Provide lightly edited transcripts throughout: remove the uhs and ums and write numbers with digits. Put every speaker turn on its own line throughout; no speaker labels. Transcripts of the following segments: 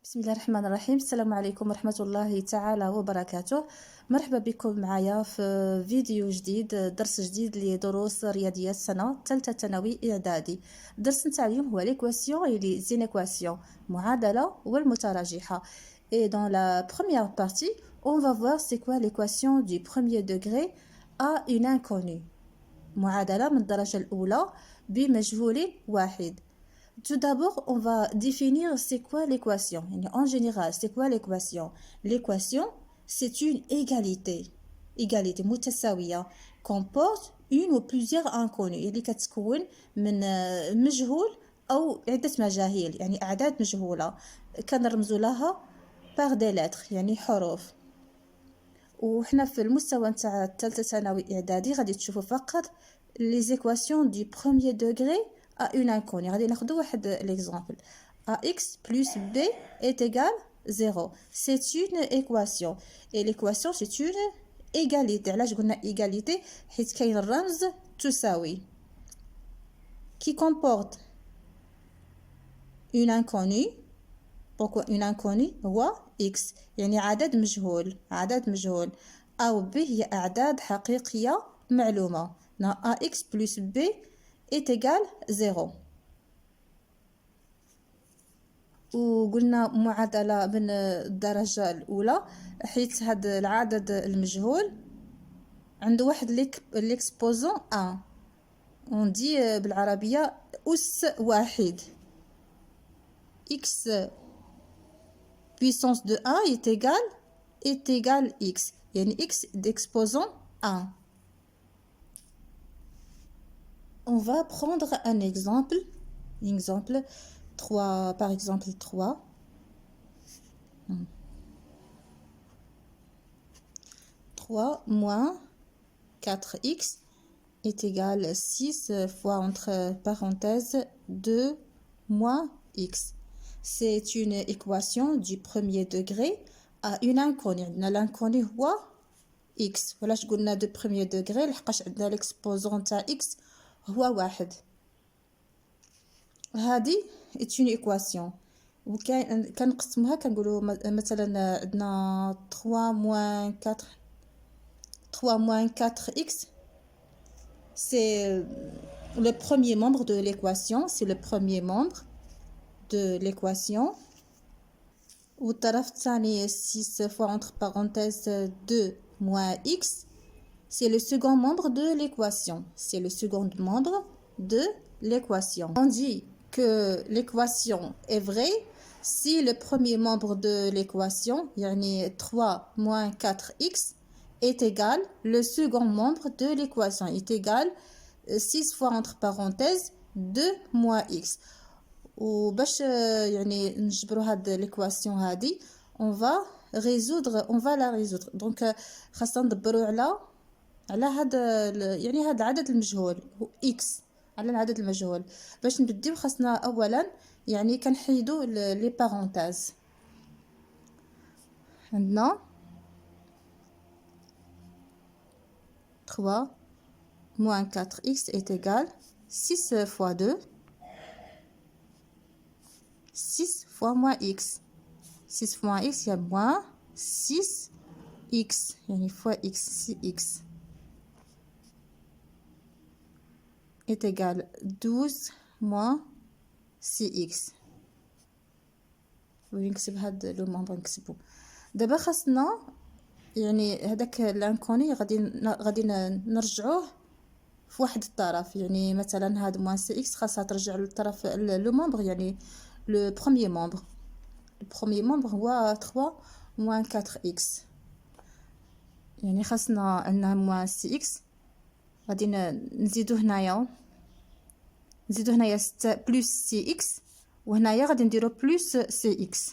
بسم الله الرحمن الرحيم. السلام عليكم ورحمة الله تعالى وبركاته. مرحبا بكم معايا في فيديو جديد، درس جديد لدروس رياضيات سنة ثالثة ثانوي إعدادي. الدرس نتاع اليوم هو l'équation et les inéquations، معادلة والمتراجحة. Et dans la première partie, on va voir c'est quoi l'équation du premier degré à une inconnue. معادلة من الدرجة الأولى بمجهول واحد. Tout d'abord, on va définir c'est quoi l'équation. En général, c'est quoi l'équation? L'équation, c'est une égalité. Égalité متساوية comporte une ou plusieurs inconnues اللي كتكون من مجهول أو عدة مجاهيل، يعني أعداد مجهولة كنرمزوا لها par des lettres، يعني حروف. وحنا في المستوى نتاع الثالثة ثانوي إعدادي غادي تشوفوا فقط les équations du premier degré à une inconnue. غادي ناخذ واحد l'exemple. ax plus b est égal 0. C'est une équation. Et l'équation c'est une égalité. علاش قلنا égalité؟ حيت كاين الرمز تساوي qui comporte une inconnue. Pourquoi une inconnue هو x، يعني عدد مجهول. أو b هي أعداد حقيقية معلومة. ax plus b est égal 0. وقلنا معادلة من الدرجة الأولى حيت هذا العدد المجهول عنده واحد l'exposant 1. on dit بالعربية أس واحد. x puissance de 1 est égal x، يعني x d'exposant 1. On va prendre un exemple 3, par exemple 3. 3 moins 4x est égal 6 fois entre parenthèses 2 moins x. C'est une équation du premier degré à une inconnue. L'inconnu هو x. ولاش قلنا de premier degré لحقاش عندنا l'exposant تاع x هو واحد. هذه est une équation. وكاين كنقسموها كنقولوا مثلا عندنا 3 moins 4x. C'est le premier membre de l'équation, de l'équation. والطرف الثاني 6 fois entre parenthèses 2 moins x. C'est le second membre de l'équation. On dit que l'équation est vraie si le premier membre de l'équation, yani 3 moins 4x, est égal, le second membre de l'équation est égal 6 fois entre parenthèses 2 moins x. وباش يعني نجبروا هاد l'équation هادي on va la résoudre. donc خاصنا ندبروا على هاد يعني هاد العدد المجهول هو x، على العدد المجهول. باش نبديو خاصنا اولا يعني كنحيدوا لي بارونتيز. عندنا 3 moins 4x est égal 6 fois 2 6 fois moins x. 6 fois x il y a moins 6x يعني fois x 6x est égal 12 moins 6x. ونكتب هاد لو مومبر نكتبو. دابا خاصنا يعني هذاك لانكوني غادي نرجعوه في واحد الطرف، يعني مثلا هاد موان سي اكس خاصها ترجع للطرف لو مومبر، يعني لو بروميير مومبر هو 3 موان 4x. يعني خاصنا عندنا موان سي اكس غادي نزيدو هنايا 6 بلس سي اكس، وهنايا غادي نديرو بلس سي اكس.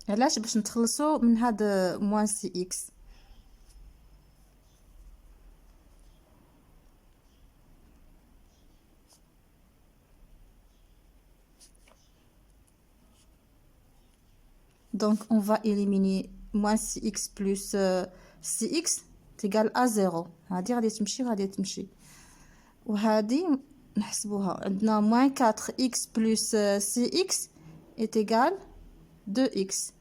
علاش؟ باش نتخلصوا من هاد موان سي اكس. donc on va éliminer moins 6x plus 6x est égal à 0. هادي غادي تمشي وهادي تمشي، وهادي نحسبوها عندنا moins 4x plus 6x est égal 2x.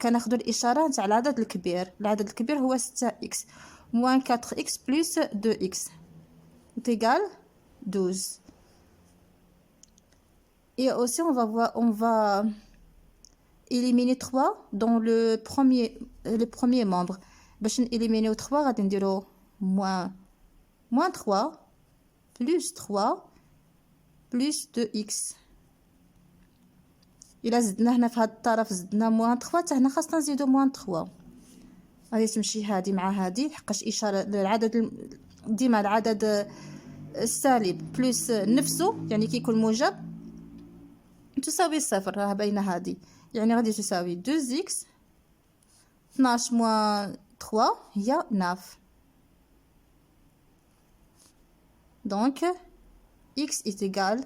كناخدو الاشاره تاع العدد الكبير هو 6x moins 4x plus 2x est égal 12. Et aussi on va éliminer 3 dans le premier membre. باش نإليمينيو 3 غادي نديرو moins 3 plus 3 plus 2x. إلا زدنا هنا في هاد الطرف زدنا moins 3 حتى هنا خاصنا نزيدو moins 3. غادي تمشي هادي مع هادي حقاش إشارة للعدد ديما العدد السالب بلس نفسه يعني كيكون موجب تساوي صفر. راه باينه هادي يعني غادي تساوي 2x 12 moins 3 هي 9. Donc x est égal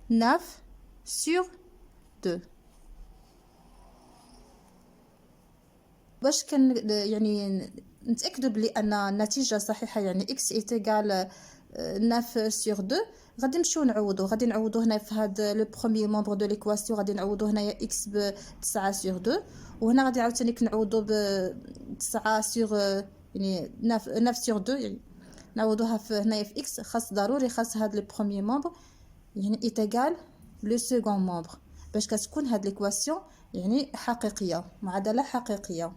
9 sur 2. باش يعني نتاكدوا بلي ان النتيجه صحيحه يعني x est égal 9 sur 2. غادي نمشيو نعوضو هنا في هذا لو بروميير مومبر دو ليكواسيون. غادي نعوضو هنايا x ب 9 sur 2 وهنا غادي عاوتاني نعوضو ب 9 sur يعني 9 sur 2 يعني نعوضوها في هنايا في x. خاص ضروري خاص هذا لو بروميير مومبر يعني est égal لو سيكون مومبر باش كتكون هاد ليكواسيون يعني حقيقيه معادله حقيقيه.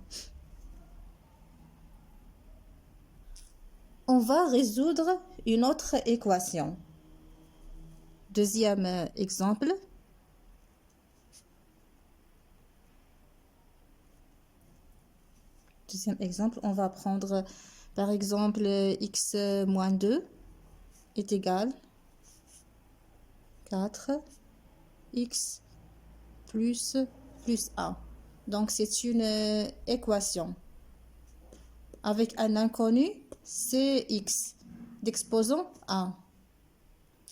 On va résoudre une autre équation. Deuxième exemple. On va prendre par exemple x moins 2 est égal 4x plus 1. Donc c'est une équation avec un inconnu c'est x d'exposant 1.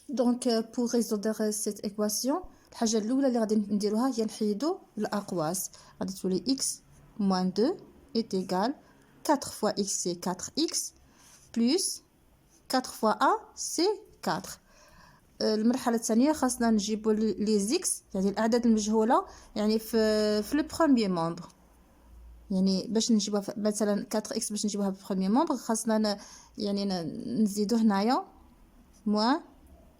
Donc pour résoudre cette équation الحاجه الاولى اللي غادي نديروها هي نحيدو الاقواس. غادي تولي x moins 2 est égal 4 fois x c'est 4x plus 4 fois 1 c'est 4. المرحله الثانيه خاصنا نجيبو لي زيكس يعني الاعداد المجهوله يعني في لو بروميير مومبر. يعني باش نجيبوها مثلا 4x باش نجيبوها في البروميير مومبر خاصنا يعني نزيدو هنايا moins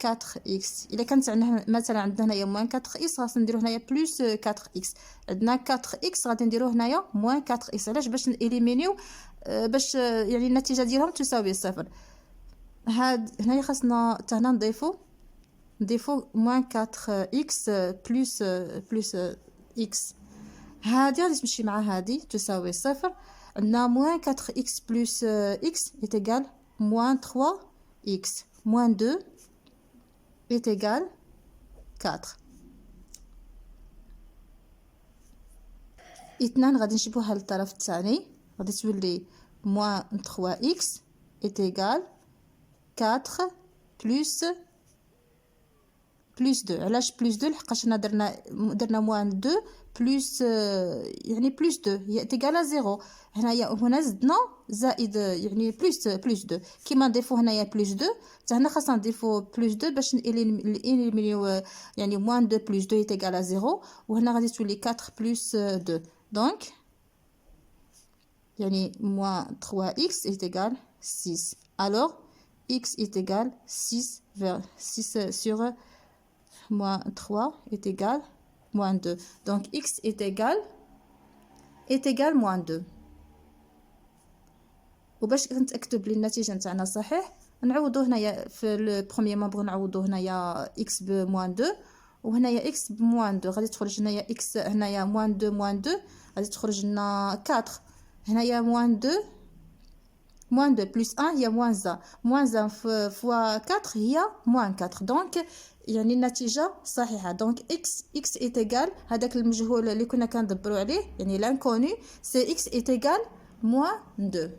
4x. الا كانت عندنا مثلا هنايا moins 4x خاصنا نديرو هنايا plus 4x. عندنا 4x غادي نديرو هنايا moins 4x. علاش؟ باش نإليمينيو باش يعني النتيجه ديالهم تساوي صفر. هاد هنايا خاصنا حتى هنا نضيفو moins 4x plus x. هادي غادي تمشي مع هادي تساوي صفر. عندنا moins 4x plus x est égal moins 3x moins 2 est égal 4. اثنان غادي نجيبوها للطرف الثاني غادي تولي moins 3x est égal 4 plus 2. علاش بلس 2؟ لحقاش هنا درنا moins 2 بلس يعني بلس 2 هي تيغال 0. هنا زدنا زائد يعني بلس 2 كيما نضيفو هنايا بلس 2 حتى هنا خاصنا نضيفو بلس 2 باش نإليمينيو يعني moins 2 بلس 2 تيغال 0 وهنا غادي تولي 4 بلس 2. دونك يعني moins 3x est égal 6. Alors x est égal 6 sur moins 3 est égal moins 2. Donc x est égal moins 2. وباش نتاكدوا بلي النتيجه نتاعنا صحيح نعوضو هنايا في البروميير مومبر نعوضو هنايا x ب moins 2 وهنايا x ب moins 2 غادي تخرج هنايا x هنايا moins 2 غادي تخرج لنا 4 هنايا moins 2 plus 1 هي moins 1 fois 4 هي moins 4. دونك يعني النتيجه صحيحه. دونك x est égal هذاك المجهول اللي كنا كندبروا عليه يعني l'inconnu c'est x est égal moins 2.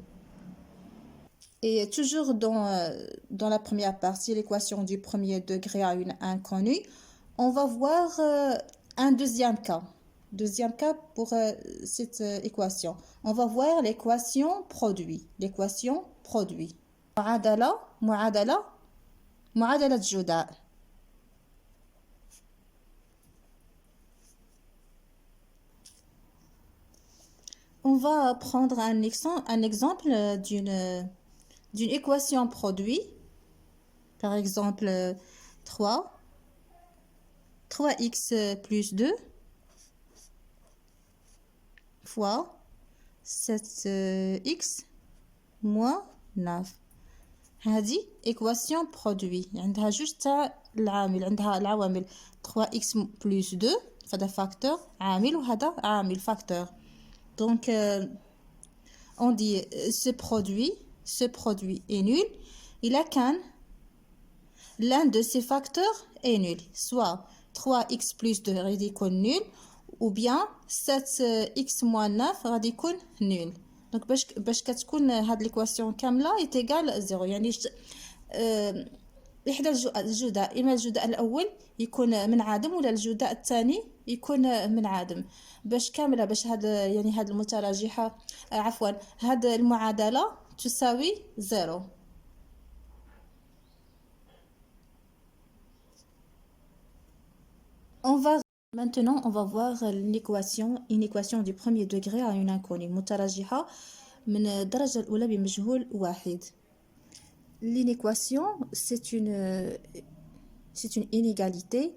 Et toujours dans la première partie l'équation du premier degré à une inconnue, on va voir un deuxième cas pour cette équation. On va voir l'équation produit. معادلة جداء. On va prendre un exemple d'une équation produit. Par exemple, 3x plus 2 fois 7x moins 9. هذه équation produit عندها جوج تاع العامل، عندها العوامل 3x plus 2 فهذا فاكتور عامل وهذا عامل فاكتور. Donc on dit ce produit est nul إلا كان l'un de ces facteurs est nul, soit 3x plus 2 غادي يكون nul ou bien 7x moins 9 غادي يكون nul. دونك باش كتكون هاد ليكواسيون كامله est égal 0 يعني احدى الجداء، اما الجداء الاول يكون منعدم ولا الجداء الثاني يكون منعدم. باش كامله باش هاد يعني هاد المتراجحه عفوا هاد المعادله تساوي 0. Maintenant, on va voir une équation du premier degré à une inconnue متراجحة من الدرجة الأولى بمجهول واحد. L'inéquation, c'est une inégalité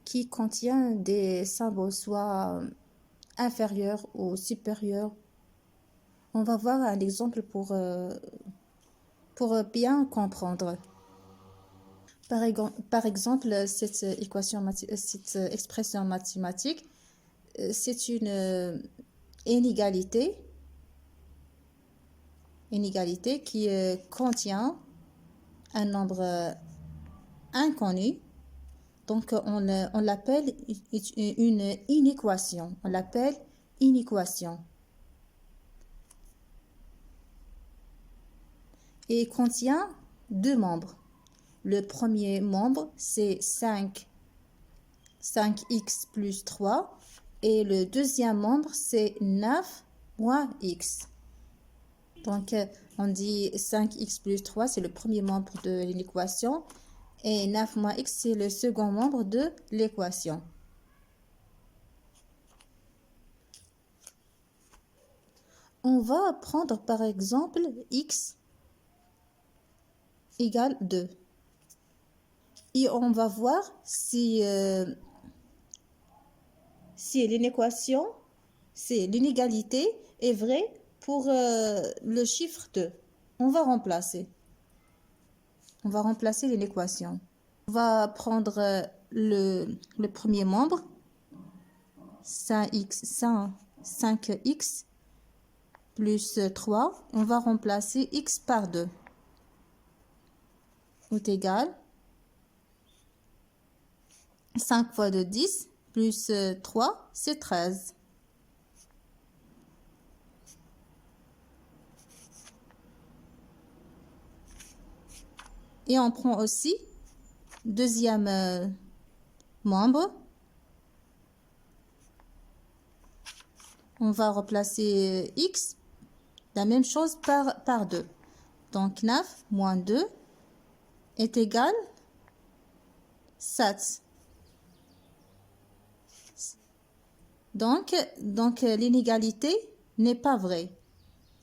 qui contient des symboles soit inférieurs ou supérieurs. On va voir un exemple pour bien comprendre. Par exemple, cette expression mathématique, c'est une inégalité qui contient un nombre inconnu. Donc, on l'appelle une inéquation. On l'appelle inéquation. Et contient deux membres. Le premier membre, c'est 5x plus 3. Et le deuxième membre, c'est 9 moins x. Donc, on dit 5x plus 3, c'est le premier membre de l'équation. Et 9 moins x, c'est le second membre de l'équation. On va prendre par exemple x égale 2. Et on va voir si l'inéquation, si l'inégalité est vraie pour le chiffre 2. On va remplacer l'équation. On va prendre le premier membre, 5x plus 3. On va remplacer x par 2. Est égal 5 fois 2, 10, plus 3, c'est 13. Et on prend aussi deuxième membre. On va remplacer x, la même chose par 2. Donc 9 moins 2 est égal 7. Donc l'inégalité n'est pas vraie.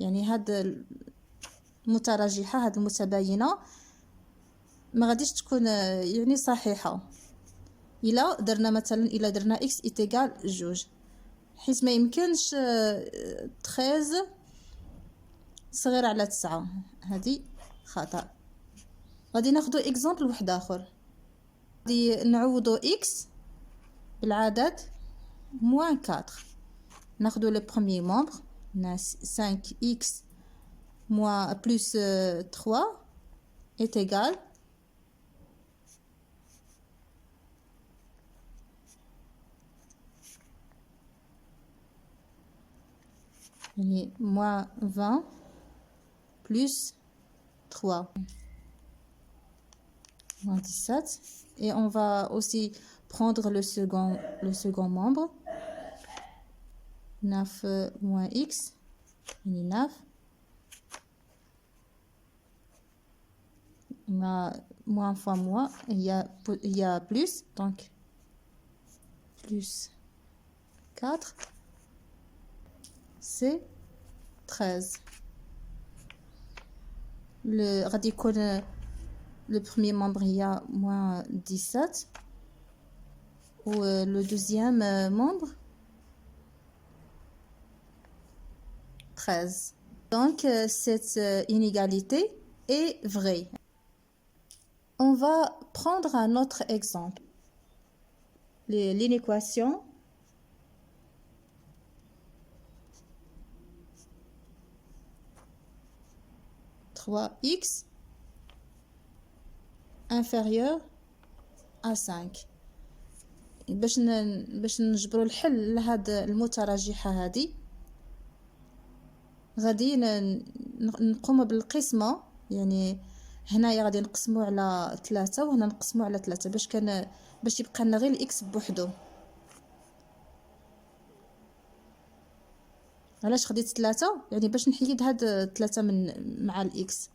يعني هاد المتراجحة هاد المتباينة ما غاديش تكون يعني صحيحة إلا درنا x est égal 2 حيت ما يمكنش 13 صغير على 9 هذه خطأ. غادي ناخدو اكزامبل واحد اخر، غادي نعوضو x بالعدد moins 4. ناخدو le premier membre 5x moins plus 3 est égal moins 20 plus 3 moins 17. Et on va aussi prendre le second membre, 9 moins x, 9. On a moins fois moins, il y a plus, donc plus 4, c'est 13. Le premier membre, il y a moins 17. Ou le deuxième membre, 13. Donc, cette inégalité est vraie. On va prendre un autre exemple. L'inéquation x inférieur à 5. باش نجبروا الحل لهاد المتراجحة هذه، غادي نقوم بالقسمة. يعني هنايا غادي نقسمو على 3 وهنا نقسمو على 3 باش يبقى لنا غير الاكس بوحدو. علاش خديت 3؟ يعني باش نحيد هاد 3 مع الاكس،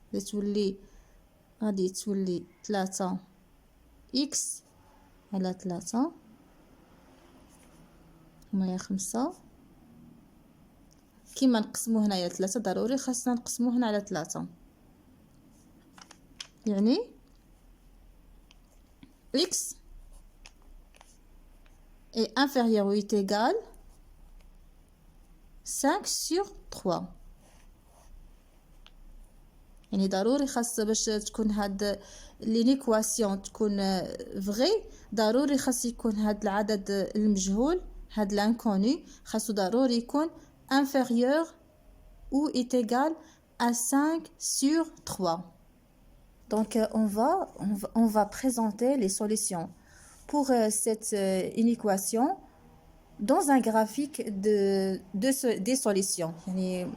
غادي تولي 3 اكس على 3 هنايا 5. كيما نقسمو هنايا 3 ضروري خاصنا نقسمو هنا على 3. يعني x est inférieur ou est égal 5 sur 3. يعني ضروري خاص باش تكون هاد لينيكواسيون تكون فغي، ضروري خاص يكون هاد العدد المجهول، هاد لانكوني خاصو ضروري يكون inférieur ou est égal à 5 sur 3. Donc on va présenter les solutions pour cette inéquation dans un graphique des solutions. يعني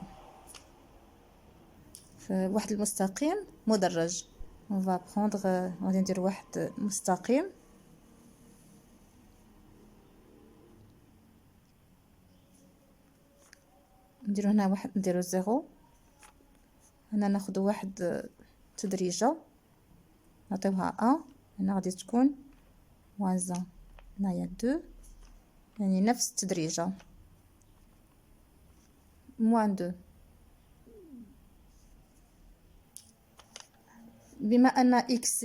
واحد المستقيم مدرج. on va prendre غادي ندير واحد مستقيم نديرو هنا واحد، نديرو 0 هنا، ناخدو واحد تدريجة نعطيوها 1 هنا غادي تكون moins 1 هنايا 2 يعني نفس التدريجة moins 2. بما أن x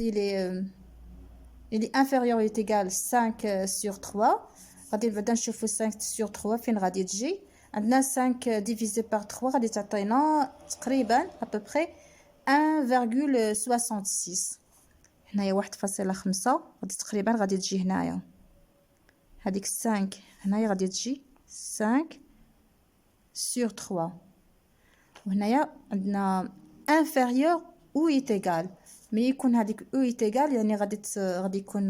il est inférieur ou est égal 5 sur 3 غادي بعدا نشوفو 5 sur 3 فين غادي تجي. عندنا 5 divisé par 3 غادي تعطينا تقريبا à peu près 1,66. هنايا 1.5 غادي تقريبا غادي تجي هنايا هذيك 5 هنايا غادي تجي 5 sur 3. وهنايا عندنا inférieur ou est égal، مي يكون هذيك او est égal يعني غادي يكون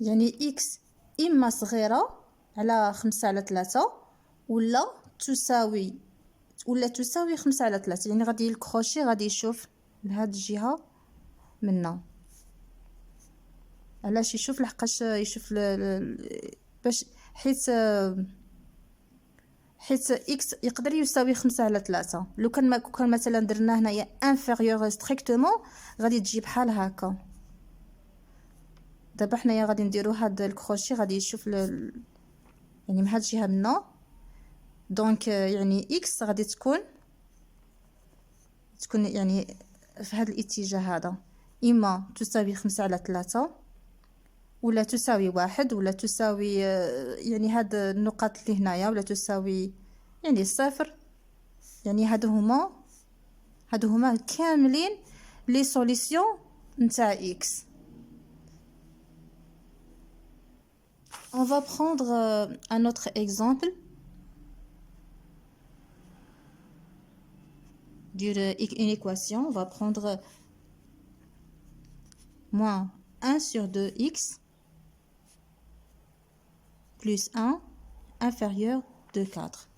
يعني اكس اما صغيره على 5 على 3 ولا تساوي 5 على 3. يعني غادي الكروشي غادي يشوف لهاد الجهه منا. علاش يشوف؟ لحقاش يشوف باش حيت x يقدر يساوي 5 على 3. لو كان مثلا درنا هنايا انفيريور ستريكتومون غادي تجي بحال هكا. دابا حنايا غادي نديرو هاد الكروشي غادي يشوف يعني من هاد الجهه منا. دونك يعني x غادي تكون يعني في هاد الاتجاه هذا، اما تساوي 5 على 3 ولا تساوي 1 ولا تساوي يعني هاد النقاط اللي هنايا ولا تساوي يعني 0. يعني هادو هما كاملين لي سوليسيون نتاع x. On va prendre un autre exemple d'une équation. On va prendre moins 1 sur 2x plus 1 inférieur de 4.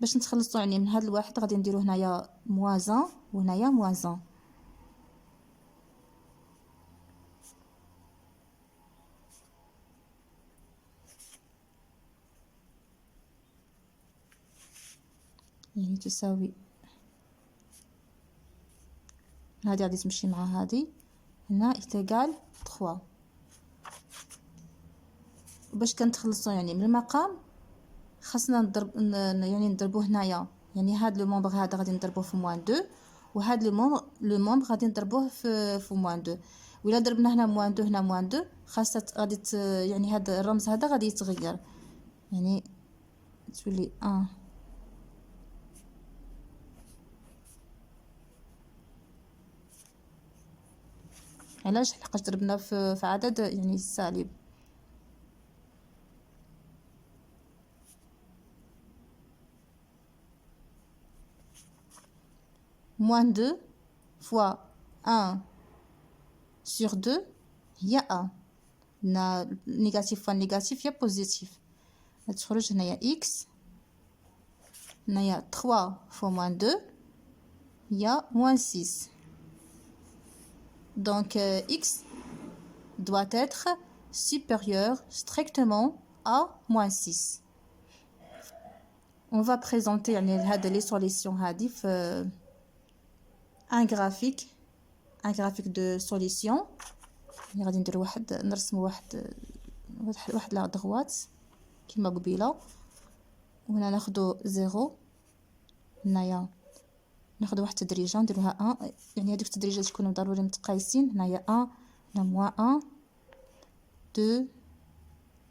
باش نتخلصوا يعني من هذا الواحد غادي نديرو هنايا موازان وهنايا موازان. يعني تساوي هذه غادي تمشي مع هذه هنا إيتيغال 3. باش كنتخلصوا يعني من المقام خاصنا نضرب يعني نضربوه هنايا، يعني هاد لو مومبر هذا غادي نضربوه في موان 2 وهاد لو مومبر غادي نضربوه في موان 2. ولا ضربنا هنا موان 2 هنا موان 2 خاصة غادي يعني هاد الرمز هذا غادي يتغير، يعني تولي علاش لحقاش ضربنا في عدد يعني سالب. moins 2 fois 1 sur 2 هي 1. هنا نيجاتيف فوا نيجاتيف هي بوزيتيف، تخرج هنايا x. هنايا 3 fois moins 2 هي moins 6. Donc x doit être supérieur strictement à moins 6. On va présenter يعني هاد لي سوليسيون هادي في un graphique de solution. يعني غادي ندير نرسم واحد لا دغوات كما قبيله، وهنا ناخذ 0. هنايا ناخذ واحد التدريجه نديروها 1، يعني هذوك التدريجات يكونوا ضروري متقايسين. هنايا 1 هنا موان 1 2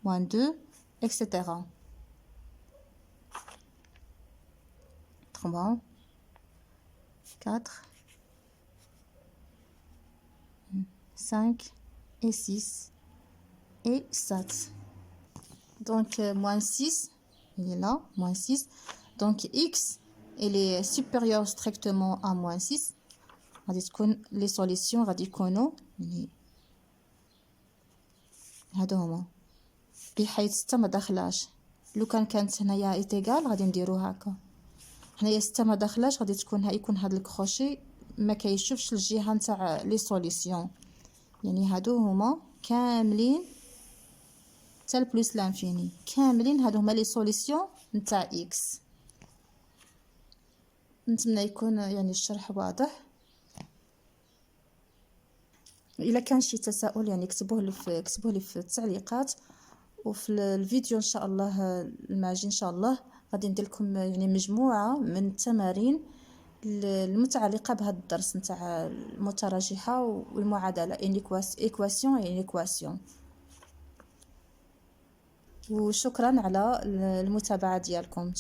موان 2 اكسيتيرا 3 4 5 et 6 et 7. Donc moins 6 il est là, moins 6. Donc x il est supérieur strictement à moins 6. غادي تكون لي سوليسيون غادي يكونوا يعني هادو هما، بحيث 6 ما داخلاش. لو كانت هنايا ايتيغال غادي نديرو هكا، هنايا 6 ما داخلاش غادي تكون يكون هاد الكروشي ما كيشوفش الجهه نتاع لي سوليسيون. يعني هادو هما كاملين حتى بلس لانفيني، كاملين هادو هما لي سوليسيون نتاع اكس. نتمنى يكون يعني الشرح واضح. الا كان شي تساؤل يعني كتبوه لي في التعليقات، وفي الفيديو ان شاء الله الماجي ان شاء الله غادي ندير لكم يعني مجموعه من التمارين المتعلقه بهذا الدرس نتاع المتراجحه والمعادله ايكواسيون. وشكرا على المتابعه ديالكم.